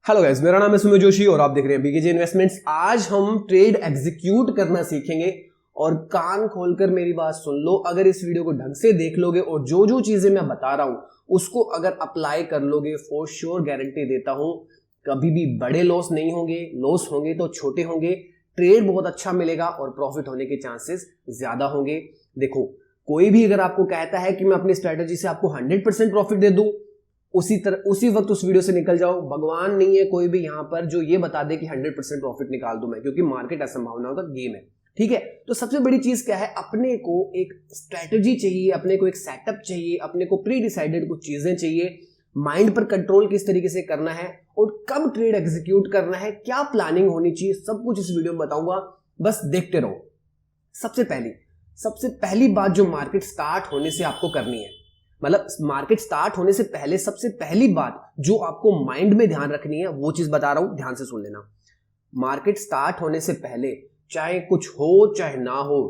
Hello guys, मेरा नाम है सुमित जोशी और आप देख रहे हैं बीकेजे इन्वेस्टमेंट्स। आज हम ट्रेड एग्जीक्यूट करना सीखेंगे और कान खोलकर मेरी बात सुन लो। अगर इस वीडियो को ढंग से देख लोगे और जो जो चीजें मैं बता रहा हूं उसको अगर अप्लाई कर लोगे, फॉर श्योर गारंटी देता हूं कभी भी बड़े लॉस नहीं होंगे। लॉस होंगे तो छोटे होंगे, ट्रेड बहुत अच्छा मिलेगा और प्रॉफिट होने के चांसेस ज्यादा होंगे। देखो, कोई भी अगर आपको कहता है कि मैं अपनी स्ट्रेटेजी से आपको 100% प्रॉफिट दे दूं, उसी वक्त उस वीडियो से निकल जाओ। भगवान नहीं है कोई भी यहां पर जो ये बता दे कि 100% प्रॉफिट निकाल दूं मैं, क्योंकि मार्केट असंभावनाओं का गेम है। ठीक है, तो सबसे बड़ी चीज क्या है, अपने को एक स्ट्रेटेजी चाहिए, अपने को एक सेटअप चाहिए, अपने को प्री डिसाइडेड कुछ चीजें चाहिए। माइंड पर कंट्रोल किस तरीके से करना है और कब ट्रेड एग्जीक्यूट करना है, क्या प्लानिंग होनी चाहिए, सब कुछ इस वीडियो में बताऊंगा। बस देखते रहो। सबसे पहली बात जो मार्केट स्टार्ट होने से आपको करनी है, मतलब मार्केट स्टार्ट होने से पहले सबसे पहली बात जो आपको माइंड में ध्यान रखनी है, वो चीज बता रहा हूं, ध्यान से सुन लेना। मार्केट स्टार्ट होने से पहले चाहे कुछ हो चाहे ना हो,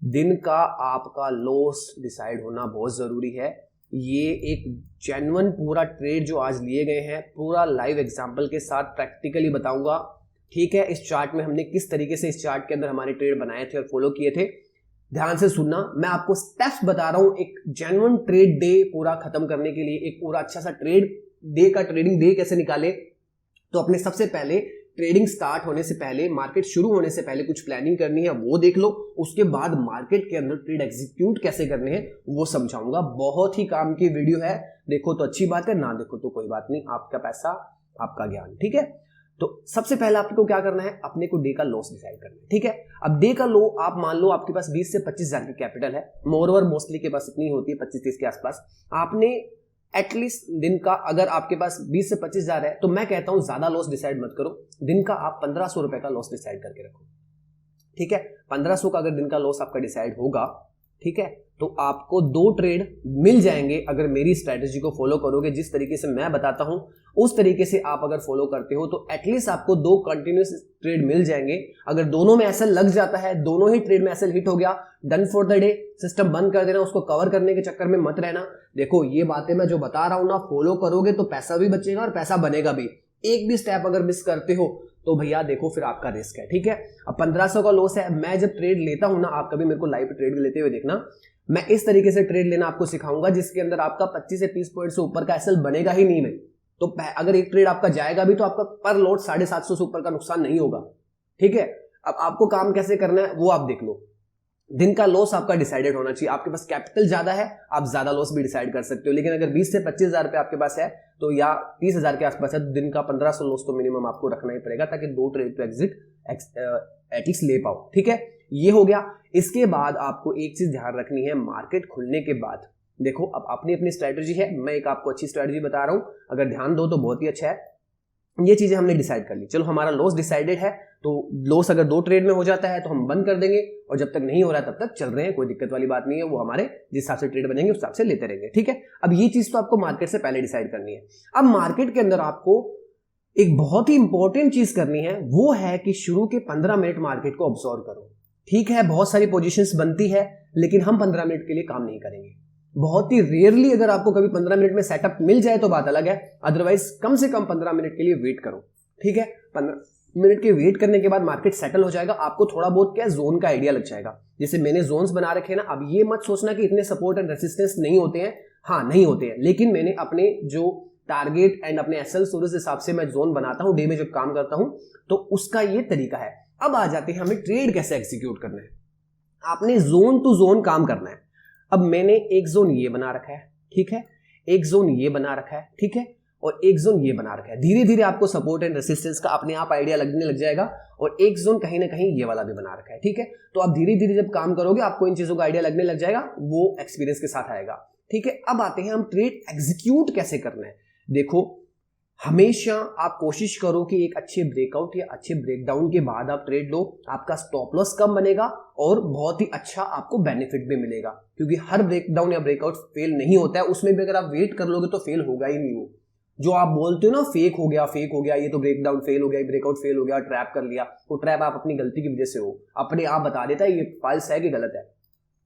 दिन का आपका लॉस डिसाइड होना बहुत जरूरी है। ये एक जेन्युइन पूरा ट्रेड जो आज लिए गए हैं, पूरा लाइव एग्जांपल के साथ प्रैक्टिकली बताऊंगा। ठीक है, इस चार्ट में हमने किस तरीके से इस चार्ट के अंदर हमारे ट्रेड बनाए थे और फॉलो किए थे, ध्यान से सुनना। मैं आपको स्टेप्स बता रहा हूं एक जेन्युइन ट्रेड डे पूरा खत्म करने के लिए, एक पूरा अच्छा सा ट्रेड डे का ट्रेडिंग डे कैसे निकाले। तो अपने सबसे पहले ट्रेडिंग स्टार्ट होने से पहले, मार्केट शुरू होने से पहले कुछ प्लानिंग करनी है, वो देख लो। उसके बाद मार्केट के अंदर ट्रेड एग्जीक्यूट कैसे करने हैं वो समझाऊंगा। बहुत ही काम की वीडियो है, देखो तो अच्छी बात है, ना देखो तो कोई बात नहीं, आपका पैसा आपका ज्ञान। ठीक है, तो सबसे पहले आपको क्या करना है, अपने को डे का लॉस डिसाइड करना है। ठीक है, अब डे का लो आप मान लो आपके पास 20 से 25 हजार की कैपिटल है, मोरओवर मोस्टली के पास इतनी होती है, 25-30 के आसपास। आपने एटलीस्ट दिन का, अगर आपके पास 20 से 25 हजार है तो मैं कहता हूं ज्यादा लॉस डिसाइड मत करो। दिन का आप 1500 रुपए का लॉस डिसाइड करके रखो। ठीक है, 1500 का अगर दिन का लॉस आपका डिसाइड होगा, ठीक है, तो आपको 2 ट्रेड मिल जाएंगे अगर मेरी स्ट्रेटेजी को फॉलो करोगे। जिस तरीके से मैं बताता हूं उस तरीके से आप अगर फॉलो करते हो तो एटलीस्ट आपको 2 कंटिन्यूस ट्रेड मिल जाएंगे। अगर दोनों में एसएल लग जाता है, दोनों ही ट्रेड में एसएल हिट हो गया, done for the day, system बंद कर देना, उसको कवर करने के चक्कर में मत रहना। देखो, ये बातें मैं जो बता रहा हूं ना, फॉलो करोगे तो पैसा भी बचेगा और पैसा बनेगा भी। एक भी स्टेप अगर मिस करते हो तो भैया देखो फिर आपका रिस्क है। ठीक है, अब 1500 का लॉस है। मैं जब ट्रेड लेता हूं ना, आप कभी मेरे को लाइव ट्रेड लेते हुए देखना, मैं इस तरीके से ट्रेड लेना आपको सिखाऊंगा जिसके अंदर आपका 25 से 30 पॉइंट से ऊपर का एसएल बनेगा ही नहीं। में तो अगर एक ट्रेड आपका जाएगा भी तो आपका पर लॉट 750 से ऊपर का नुकसान नहीं होगा। ठीक है, अब आपको काम कैसे करना है वो आप देख लो। दिन का लॉस आपका डिसाइडेड होना चाहिए। आपके पास कैपिटल ज्यादा है, आप ज्यादा लॉस भी डिसाइड कर सकते हो, लेकिन अगर 20 से 25 हजार रुपए आपके पास है तो, या 30 हजार के आसपास है, तो दिन का 1500 लॉस तो मिनिमम आपको रखना ही पड़ेगा ताकि 2 ट्रेड पे एग्जिट एटलीस्ट ले पाओ। ठीक है, ये हो गया। इसके बाद आपको एक चीज ध्यान रखनी है, मार्केट खुलने के बाद देखो, अब अपनी अपनी स्ट्रेटेजी है, मैं एक आपको अच्छी स्ट्रेटेजी बता रहा हूं, अगर ध्यान दो तो बहुत ही अच्छा है। ये चीजें हमने डिसाइड कर ली, चलो हमारा लॉस डिसाइडेड है, तो लॉस अगर 2 ट्रेड में हो जाता है तो हम बंद कर देंगे, और जब तक नहीं हो रहा है तब तक चल रहे हैं, कोई दिक्कत वाली बात नहीं है। वो हमारे जिस हिसाब से ट्रेड बनेंगे उस हिसाब से लेते रहेंगे। ठीक है, अब ये चीज तो आपको मार्केट से पहले डिसाइड करनी है। अब मार्केट के अंदर आपको एक बहुत ही इंपॉर्टेंट चीज करनी है, वो है कि शुरू के 15 मिनट मार्केट को ऑब्जर्व करो। ठीक है, बहुत सारी पोजीशंस बनती है लेकिन हम 15 मिनट के लिए काम नहीं करेंगे। बहुत ही रेयरली अगर आपको कभी 15 मिनट में सेटअप मिल जाए तो बात अलग है, अदरवाइज कम से कम 15 मिनट के लिए वेट करो। ठीक है, 15 मिनट के वेट करने के बाद मार्केट सेटल हो जाएगा, आपको थोड़ा बहुत क्या जोन का आइडिया लग जाएगा। जैसे मैंने जोन्स बना रखे हैं ना, अब ये मत सोचना कि इतने सपोर्ट एंड रेसिस्टेंस नहीं होते हैं, हाँ नहीं होते हैं, लेकिन मैंने अपने जो टारगेट एंड अपने एसएल सोर्स हिसाब से मैं जोन बनाता हूं, डे में जब काम करता हूं तो उसका ये तरीका है। अब आ जाते हैं हमें ट्रेड कैसे एग्जीक्यूट करना है। आपने जोन टू जोन काम करना है। अब मैंने एक जोन ये बना रखा है, ठीक है, एक जोन ये बना रखा है, ठीक है, और एक जोन ये बना रखा है। धीरे धीरे आपको सपोर्ट एंड रेसिस्टेंस का अपने आप आइडिया लगने लग जाएगा, और एक जोन कहीं ना कहीं ये वाला भी बना रखा है। ठीक है, तो आप धीरे धीरे जब काम करोगे आपको इन चीजों का आइडिया लगने लग जाएगा, वो एक्सपीरियंस के साथ आएगा। ठीक है, अब आते हैं हम ट्रेड एग्जीक्यूट कैसे करना है। देखो, हमेशा आप कोशिश करो कि एक अच्छे ब्रेकआउट या अच्छे ब्रेकडाउन के बाद आप ट्रेड लो, आपका स्टॉप लॉस कम बनेगा और बहुत ही अच्छा आपको बेनिफिट भी मिलेगा, क्योंकि हर ब्रेकडाउन या ब्रेकआउट फेल नहीं होता है। उसमें भी अगर आप वेट कर लोगे तो फेल होगा ही नहीं। वो जो आप बोलते हो ना, फेक हो गया, ये तो ब्रेकडाउन फेल हो गया, ब्रेकआउट फेल हो गया, ट्रैप कर लिया, वो ट्रैप आप अपनी गलती की वजह से हो, अपने आप बता देता है ये फॉल्स है कि गलत है।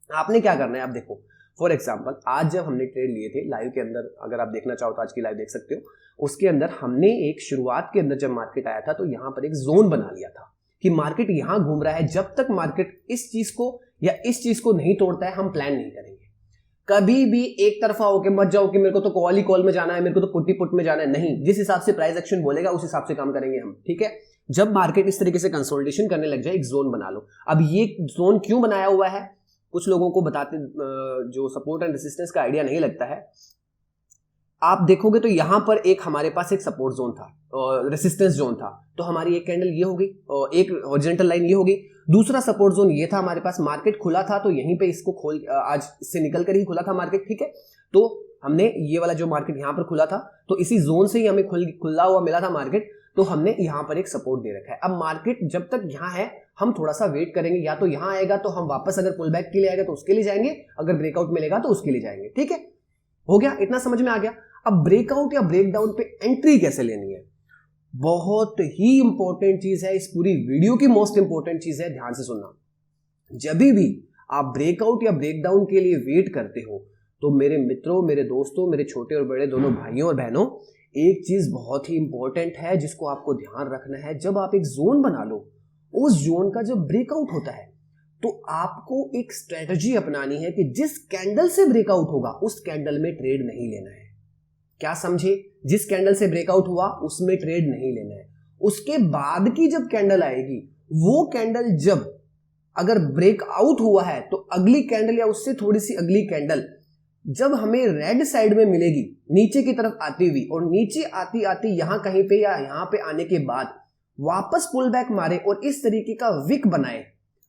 आपने क्या करना है, आप देखो, फॉर एग्जाम्पल आज जब हमने ट्रेड लिए थे लाइव के अंदर, अगर आप देखना चाहो तो आज की लाइव देख सकते हो, उसके अंदर हमने एक शुरुआत के अंदर जब मार्केट आया था तो यहां पर एक जोन बना लिया था कि मार्केट यहां घूम रहा है, जब तक मार्केट इस चीज को या इस चीज को नहीं तोड़ता है हम प्लान नहीं करेंगे। कभी भी एक तरफा होके मत जाओ कि मेरे को तो कॉल ही कॉल में जाना है, मेरे को तो पुट ही पुट में जाना है, नहीं, जिस हिसाब से प्राइस एक्शन बोलेगा उस हिसाब से काम करेंगे हम, ठीक है। जब मार्केट इस तरीके से कंसोलिडेशन करने लग जाए एक जोन बना लो। अब ये जोन क्यों बनाया हुआ है, कुछ लोगों को बताते जो सपोर्ट एंड रेसिस्टेंस का आइडिया नहीं लगता है, आप देखोगे तो यहां पर एक हमारे पास एक सपोर्ट जोन था और रेसिस्टेंस जोन था, तो हमारी एक कैंडल ये हो गई और एक हॉरिजॉन्टल लाइन ये हो गई। दूसरा सपोर्ट जोन ये था हमारे पास, मार्केट खुला था तो यहीं पे इसको खोल, आज इससे निकल कर ही खुला था मार्केट, ठीक है। तो हमने ये वाला जो मार्केट यहां पर खुला था तो इसी जोन से ही हमें खुला हुआ मिला था मार्केट, तो हमने यहां पर एक सपोर्ट दे रखा है। अब मार्केट जब तक यहां है हम थोड़ा सा वेट करेंगे, या तो यहां आएगा तो हम वापस, अगर पुल बैक के लिए आएगा तो उसके लिए जाएंगे, अगर ब्रेकआउट मिलेगा तो उसके लिए जाएंगे, ठीक है। हो गया, इतना समझ में आ गया। अब ब्रेकआउट या ब्रेकडाउन पे एंट्री कैसे लेनी है, बहुत ही इंपॉर्टेंट चीज है, इस पूरी वीडियो की मोस्ट इंपॉर्टेंट चीज है, ध्यान से सुनना। जब भी आप ब्रेकआउट या ब्रेकडाउन के लिए वेट करते हो तो मेरे मित्रों, मेरे दोस्तों, मेरे छोटे और बड़े दोनों भाइयों और बहनों, एक चीज बहुत ही इंपॉर्टेंट है जिसको आपको ध्यान रखना है। जब आप एक जोन बना लो, उस जोन का जब ब्रेकआउट होता है तो आपको एक स्ट्रेटजी अपनानी है कि जिस कैंडल से ब्रेकआउट होगा उस कैंडल में ट्रेड नहीं लेना है। क्या समझे, जिस कैंडल से ब्रेकआउट हुआ उसमें ट्रेड नहीं लेना है। उसके बाद की जब कैंडल आएगी, वो कैंडल जब अगर ब्रेकआउट हुआ है तो अगली कैंडल या उससे थोड़ी सी अगली कैंडल जब हमें रेड साइड में मिलेगी नीचे की तरफ आती हुई, और नीचे आती आती यहां कहीं पे या यहां पे आने के बाद वापस पुल बैक मारे और इस तरीके का विक बनाए,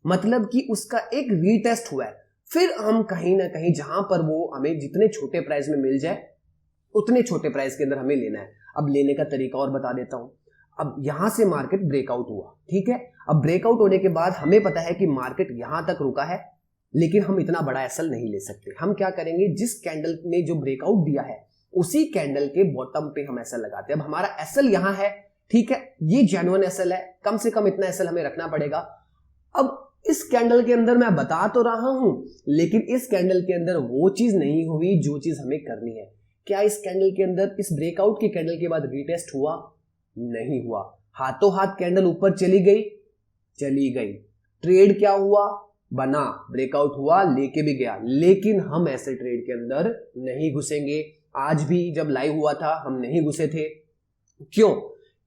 मतलब कि उसका एक रीटेस्ट हुआ है, फिर हम कहीं ना कहीं जहां पर वो हमें जितने छोटे प्राइस में मिल जाए उतने छोटे प्राइस के अंदर हमें लेना है। अब लेने का तरीका और बता देता हूं। अब यहां से मार्केट ब्रेकआउट हुआ, ठीक है। अब ब्रेकआउट होने के बाद हमें पता है कि मार्केट यहां तक रुका है, लेकिन हम इतना बड़ा एसएल नहीं ले सकते। हम क्या करेंगे, जिस कैंडल ने जो ब्रेकआउट दिया है उसी कैंडल के बॉटम पे हम एसएल लगाते हैं। अब हमारा एसएल यहां है, ठीक है, ये जेन्युइन एसएल है, कम से कम इतना एसएल हमें रखना पड़ेगा। अब इस कैंडल के अंदर मैं बता तो रहा हूं, लेकिन इस कैंडल के अंदर वो चीज नहीं हुई जो चीज हमें करनी है। क्या इस कैंडल के अंदर, इस ब्रेकआउट की कैंडल के बाद रीटेस्ट हुआ? नहीं हुआ। हाथों हाथ कैंडल ऊपर चली गई, चली गई। ट्रेड क्या हुआ? बना, ब्रेकआउट हुआ, लेके भी गया, लेकिन हम ऐसे ट्रेड के अंदर नहीं घुसेंगे। आज भी जब लाइव हुआ था हम नहीं घुसे थे। क्यों?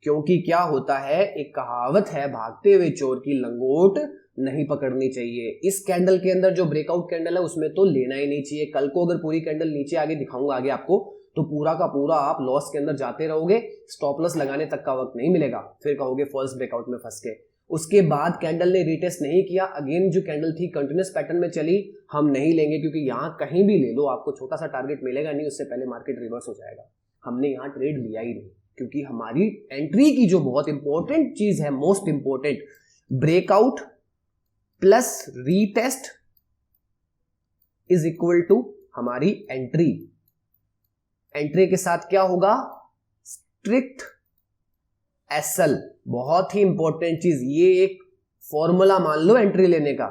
क्योंकि क्या होता है, एक कहावत है, भागते हुए चोर की लंगोट नहीं पकड़नी चाहिए। इस कैंडल के अंदर जो ब्रेकआउट कैंडल है उसमें तो लेना ही नहीं चाहिए। कल को अगर पूरी कैंडल नीचे आगे दिखाऊंगा आगे आपको, तो पूरा का पूरा आप लॉस के अंदर जाते रहोगे, स्टॉप लॉस लगाने तक का वक्त नहीं मिलेगा, फिर कहोगे फॉल्स ब्रेकआउट में फंस के। उसके बाद कैंडल ने रिटेस्ट नहीं किया, अगेन जो कैंडल थी कंटिन्यूस पैटर्न में चली, हम नहीं लेंगे, क्योंकि यहां कहीं भी ले लो आपको छोटा सा टारगेट मिलेगा नहीं, उससे पहले मार्केट रिवर्स हो जाएगा। हमने यहां ट्रेड लिया ही नहीं, क्योंकि हमारी एंट्री की जो बहुत इंपॉर्टेंट चीज है, most important, breakout plus retest is equal to हमारी एंट्री। एंट्री के साथ क्या होगा? Strict SL. बहुत ही इंपॉर्टेंट चीज, ये एक फॉर्मूला मान लो एंट्री लेने का।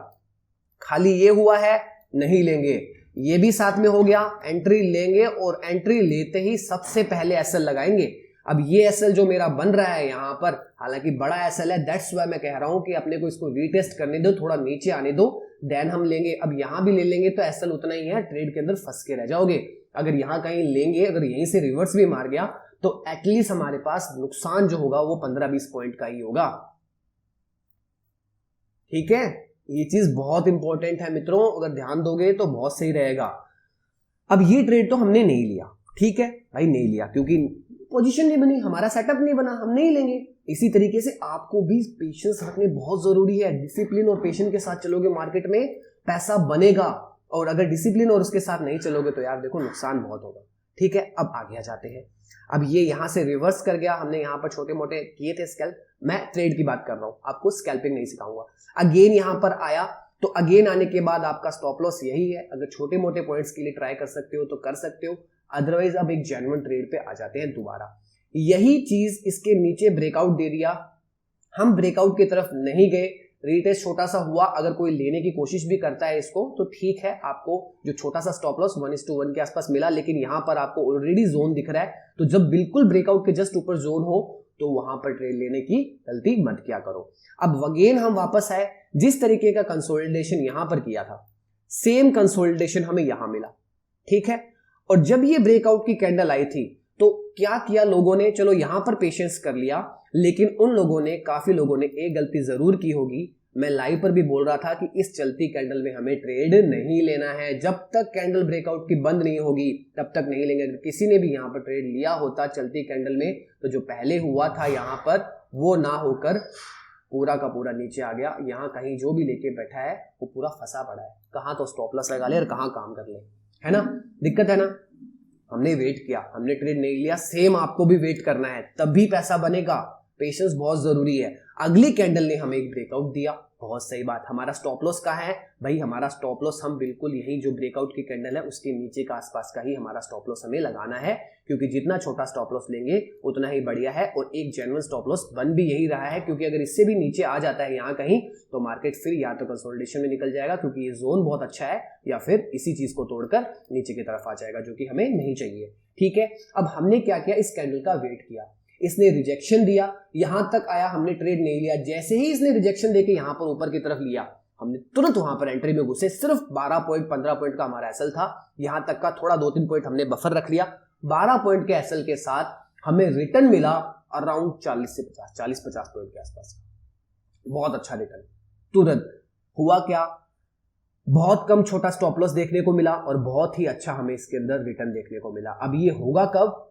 खाली ये हुआ है नहीं लेंगे, ये भी साथ में हो गया, एंट्री लेंगे और एंट्री लेते ही सबसे पहले एसएल लगाएंगे। अब ये एसएल जो मेरा बन रहा है यहां पर, हालांकि बड़ा एसएल है, दैट्स व्हाई मैं कह रहा हूं कि अपने को इसको रीटेस्ट करने दो, थोड़ा नीचे आने दो, देन हम लेंगे। अब यहां भी ले लेंगे तो एसएल उतना ही है, ट्रेड के अंदर फंस के रह जाओगे। अगर यहां कहीं लेंगे, अगर यहीं से रिवर्स भी मार गया तो एटलीस्ट हमारे पास नुकसान जो होगा वो 15-20 पॉइंट का ही होगा, ठीक है। ये चीज बहुत इंपॉर्टेंट है मित्रों, अगर ध्यान दोगे तो बहुत सही रहेगा। अब ये ट्रेड तो हमने नहीं लिया, ठीक है भाई, नहीं लिया क्योंकि पोजीशन नहीं बनी, हमारा सेटअप नहीं बना, हम नहीं लेंगे। इसी तरीके से आपको भी पेशेंस रखने बहुत जरूरी है। डिसिप्लिन और पेशेंस के साथ चलोगे मार्केट में पैसा बनेगा, और अगर डिसिप्लिन और उसके साथ नहीं चलोगे तो यार देखो नुकसान बहुत होगा, ठीक है। अब आगे आ जाते हैं। अब ये यहां से रिवर्स कर गया, हमने यहां पर छोटे मोटे किए थे स्कैल्प, मैं ट्रेड की बात कर रहा हूं, आपको स्कैल्पिंग नहीं सिखाऊंगा। अगेन यहां पर आया, तो अगेन आने के बाद आपका स्टॉप लॉस यही है। अगर छोटे मोटे पॉइंट्स के लिए ट्राई कर सकते हो तो कर सकते हो, अदरवाइज अब एक जेन्युइन ट्रेड पे आ जाते हैं दोबारा। यही चीज इसके नीचे ब्रेकआउट दे दिया, हम ब्रेकआउट की तरफ नहीं गए, रीटेस्ट छोटा सा हुआ, अगर कोई लेने की कोशिश भी करता है इसको तो ठीक है, आपको जो छोटा सा स्टॉप लॉस 1:1 के आसपास मिला, लेकिन यहां पर आपको ऑलरेडी जोन दिख रहा है, तो जब बिल्कुल ब्रेकआउट के जस्ट ऊपर जोन हो तो वहां पर ट्रेड लेने की गलती मत किया करो। अब अगेन हम वापस आए, जिस तरीके का कंसोलिडेशन यहां पर किया था सेम कंसोलिडेशन हमें यहां मिला, ठीक है। और जब ये ब्रेकआउट की कैंडल आई थी तो क्या किया लोगों ने, चलो यहां पर पेशेंस कर लिया, लेकिन उन लोगों ने, काफी लोगों ने एक गलती जरूर की होगी। मैं लाइव पर भी बोल रहा था कि इस चलती कैंडल में हमें ट्रेड नहीं लेना है, जब तक कैंडल ब्रेकआउट की बंद नहीं होगी तब तक नहीं लेंगे। अगर किसी ने भी यहां पर ट्रेड लिया होता चलती कैंडल में, तो जो पहले हुआ था यहां पर वो ना होकर पूरा का पूरा नीचे आ गया। यहां कहीं जो भी लेके बैठा है वो पूरा फंसा पड़ा है, कहां तो स्टॉप लॉस लगा ले और कहां काम कर ले, है ना। दिक्कत है ना। हमने वेट किया, हमने ट्रेड नहीं लिया, सेम आपको भी वेट करना है, तभी पैसा बनेगा। पेशेंस बहुत जरूरी है। अगली कैंडल ने हमें एक ब्रेकआउट दिया, बहुत सही बात। हमारा स्टॉप लॉस कहाँ है भाई, हमारा स्टॉप लॉस हम बिल्कुल यही जो ब्रेकआउट की कैंडल है उसके नीचे का आसपास का ही हमारा स्टॉप लॉस हमें लगाना है, क्योंकि जितना छोटा स्टॉप लॉस लेंगे उतना ही बढ़िया है। और एक जेन्युइन स्टॉप लॉस बन भी यही रहा है, क्योंकि अगर इससे भी नीचे आ जाता है यहाँ कहीं तो मार्केट फिर या तो कंसोलिडेशन में निकल जाएगा, क्योंकि ये जोन बहुत अच्छा है, या फिर इसी चीज को तोड़कर नीचे की तरफ आ जाएगा, जो कि हमें नहीं चाहिए, ठीक है। अब हमने क्या किया, इस कैंडल का वेट किया, इसने रिजेक्शन दिया, यहां तक आया, हमने ट्रेड नहीं लिया। जैसे ही इसने रिजेक्शन देके यहां पर ऊपर की तरफ लिया, हमने तुरंत वहां पर एंट्री में घुसे। सिर्फ 12 पॉइंट 15 पॉइंट का हमारा एसएल था, यहां तक का थोड़ा 2-3 पॉइंट हमने बफर रख लिया। 12 पॉइंट के एसएल के साथ हमें रिटर्न मिला अराउंड 40 से 50 पॉइंट के आसपास। बहुत अच्छा रिटर्न। तुरंत हुआ क्या, बहुत कम छोटा स्टॉप लॉस देखने को मिला और बहुत ही अच्छा हमें इसके अंदर रिटर्न देखने को मिला। अब ये होगा कब,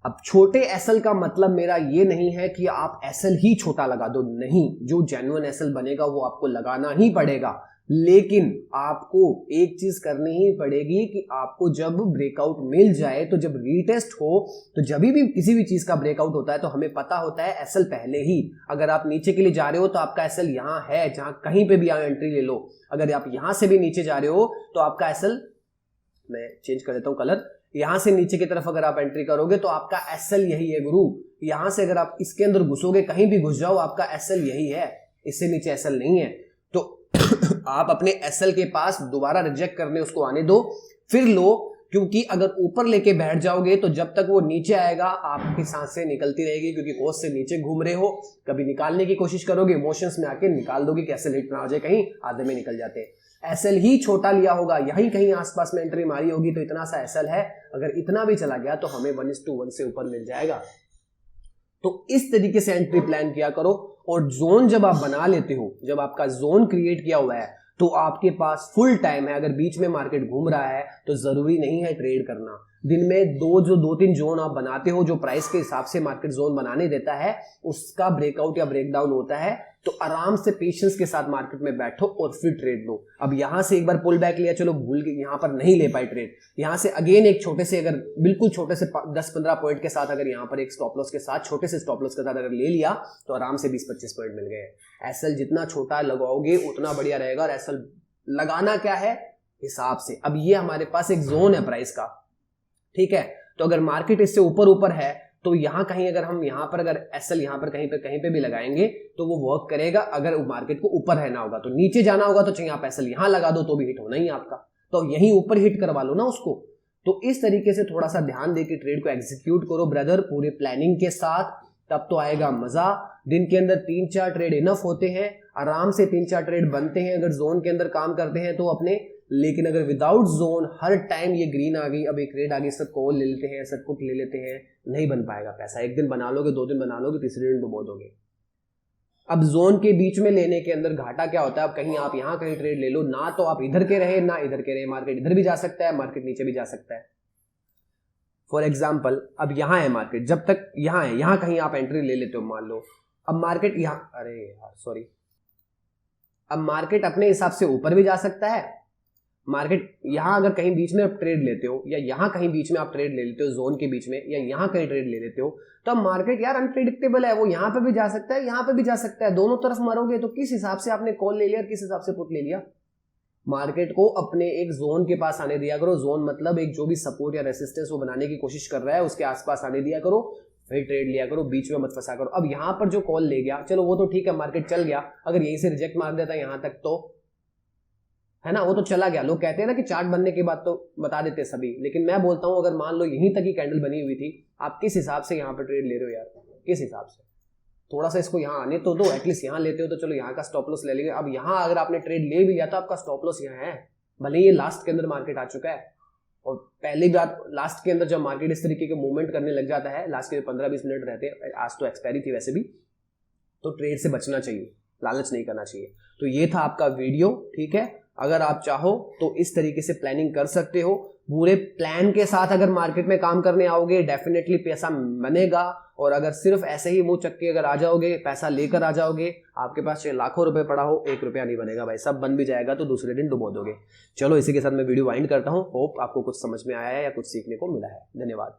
अब छोटे एसएल का मतलब मेरा ये नहीं है कि आप एसएल ही छोटा लगा दो, नहीं, जो जेन्युइन एसएल बनेगा वो आपको लगाना ही पड़ेगा। लेकिन आपको एक चीज करनी ही पड़ेगी कि आपको जब ब्रेकआउट मिल जाए, तो जब रीटेस्ट हो, तो जब भी किसी भी चीज का ब्रेकआउट होता है तो हमें पता होता है एसएल पहले ही। अगर आप नीचे के लिए जा रहे हो तो आपका एसएल यहां है, जहां कहीं पे भी आप एंट्री ले लो। अगर आप यहां से भी नीचे जा रहे हो तो आपका एसएल, मैं चेंज कर देता हूं कलर, यहां से नीचे की तरफ अगर आप एंट्री करोगे तो आपका एसएल यही है गुरु। यहां से अगर आप इसके अंदर घुसोगे, कहीं भी घुस जाओ, आपका एसएल यही है, इससे नीचे एसएल नहीं है। तो आप अपने एसएल के पास दोबारा रिजेक्ट करने उसको आने दो, फिर लो, क्योंकि अगर ऊपर लेके बैठ जाओगे तो जब तक वो नीचे आएगा आपकी सांसें निकलती रहेगी, क्योंकि कोस से नीचे घूम रहे हो। कभी निकालने की कोशिश करोगे, इमोशंस में आके निकाल दोगे कि एसएल हिट ना हो जाए, कहीं आधे में निकल जाते हैं। एसएल ही छोटा लिया होगा, यहीं कहीं आसपास में एंट्री मारी होगी, तो इतना सा एसएल है, अगर इतना भी चला गया तो हमें 1:1 से ऊपर मिल जाएगा। तो इस तरीके से एंट्री प्लान किया करो। और जोन जब आप बना लेते हो, जब आपका जोन क्रिएट किया हुआ है, तो आपके पास फुल टाइम है। अगर बीच में मार्केट घूम रहा है तो जरूरी नहीं है ट्रेड करना। दिन में 2-3 जोन आप बनाते हो, जो प्राइस के हिसाब से मार्केट जोन बनाने देता है, उसका ब्रेकआउट या ब्रेकडाउन होता है, तो आराम से पेशेंस के साथ मार्केट में बैठो और फिर ट्रेड लो। अब यहां से एक बार पुल बैक लिया, चलो भूल गए, यहां पर नहीं ले पाए ट्रेड, यहां से अगेन एक छोटे से, अगर बिल्कुल छोटे से 10-15 पॉइंट के साथ, अगर यहां पर एक स्टॉप लॉस के साथ, छोटे से स्टॉप लॉस के साथ अगर ले लिया तो आराम से 20-25 पॉइंट मिल गए। एसएल जितना छोटा लगाओगे उतना बढ़िया रहेगा। और एसएल लगाना क्या है, हिसाब से। अब ये हमारे पास एक जोन है प्राइस का, ठीक है। तो अगर मार्केट इससे ऊपर है तो यहां कहीं, अगर हम यहां पर अगर एसएल यहां पर कहीं पे भी लगाएंगे तो वो वर्क करेगा। अगर मार्केट को ऊपर रहना होगा तो नीचे जाना होगा, तो चाहिए आप एसएल यहां लगा दो तो भी हिट होना ही आपका, तो यहीं ऊपर हिट करवा लो ना उसको। तो इस तरीके से थोड़ा सा ध्यान देकर ट्रेड को एग्जीक्यूट करो ब्रदर, पूरे प्लानिंग के साथ, तब तो आएगा मजा। दिन के अंदर 3-4 ट्रेड इनफ होते हैं, आराम से 3-4 ट्रेड बनते हैं अगर जोन के अंदर काम करते हैं तो अपने। लेकिन अगर विदाउट जोन हर टाइम ये ग्रीन आ गई, अब एक ट्रेड आ गई, सब कॉल ले लेते हैं, सब पुट ले लेते हैं, नहीं बन पाएगा पैसा। एक दिन बना लोगे, 2 दिन बना लोगे, तीसरे दिन डुबो दोगे। अब जोन के बीच में लेने के अंदर घाटा क्या होता है, अब कहीं आप यहां कहीं ट्रेड ले लो ना, तो आप इधर के रहे ना इधर के रहे, मार्केट इधर भी जा सकता है, मार्केट नीचे भी जा सकता है। फॉर एग्जाम्पल अब यहां है मार्केट, जब तक यहां है, यहां कहीं आप एंट्री ले लेते हो मान लो, अब मार्केट यहां, अरे यार सॉरी, अब मार्केट अपने हिसाब से ऊपर भी जा सकता है। मार्केट यहां अगर कहीं बीच में आप ट्रेड लेते हो, या यहां कहीं बीच में आप ट्रेड ले लेते हो जोन के बीच में, या यहां कहीं ट्रेड ले लेते हो, तो अब मार्केट यार अनप्रेडिक्टेबल है, वो यहां पे भी जा सकता है, यहां पे भी जा सकता है, दोनों तरफ मरोगे। तो किस हिसाब से आपने कॉल ले लिया और किस हिसाब से पुट ले लिया। मार्केट को अपने एक जोन के पास आने दिया करो। जोन मतलब एक जो भी सपोर्ट या रेसिस्टेंस वो बनाने की कोशिश कर रहा है उसके आसपास आने दिया करो, फिर ट्रेड लिया करो, बीच में मत फंसा करो। अब यहाँ पर जो कॉल ले गया, चलो वो तो ठीक है, मार्केट चल गया, अगर यहीं से रिजेक्ट मार देता यहाँ तक तो है ना, वो तो चला गया। लोग कहते हैं ना कि चार्ट बनने के बाद तो बता देते हैं सभी, लेकिन मैं बोलता हूं अगर मान लो यहीं तक ही कैंडल बनी हुई थी, आप किस हिसाब से यहाँ पर ट्रेड ले रहे हो यार, किस हिसाब से? थोड़ा सा इसको यहाँ आने तो दो, एटलीस्ट यहाँ लेते हो तो चलो यहाँ का स्टॉप लॉस ले लेंगे। अब यहाँ अगर आपने ट्रेड ले भी लिया तो आपका स्टॉप लॉस यहाँ है, भले ये लास्ट के अंदर मार्केट आ चुका है। और पहली बात, लास्ट के अंदर जब मार्केट इस तरीके के मूवमेंट करने लग जाता है, लास्ट के 15-20 मिनट रहते हैं, आज तो एक्सपायरी थी वैसे भी, तो ट्रेड से बचना चाहिए, लालच नहीं करना चाहिए। तो ये था आपका वीडियो, ठीक है। अगर आप चाहो तो इस तरीके से प्लानिंग कर सकते हो। पूरे प्लान के साथ अगर मार्केट में काम करने आओगे डेफिनेटली पैसा बनेगा, और अगर सिर्फ ऐसे ही मुंह चक्के अगर आ जाओगे, पैसा लेकर आ जाओगे, आपके पास चाहे लाखों रुपए पड़ा हो, 1 रुपया नहीं बनेगा भाई, सब बन भी जाएगा तो दूसरे दिन डुबो दोगे। चलो इसी के साथ मैं वीडियो वाइंड करता हूँ। होप आपको कुछ समझ में आया है या कुछ सीखने को मिला है। धन्यवाद।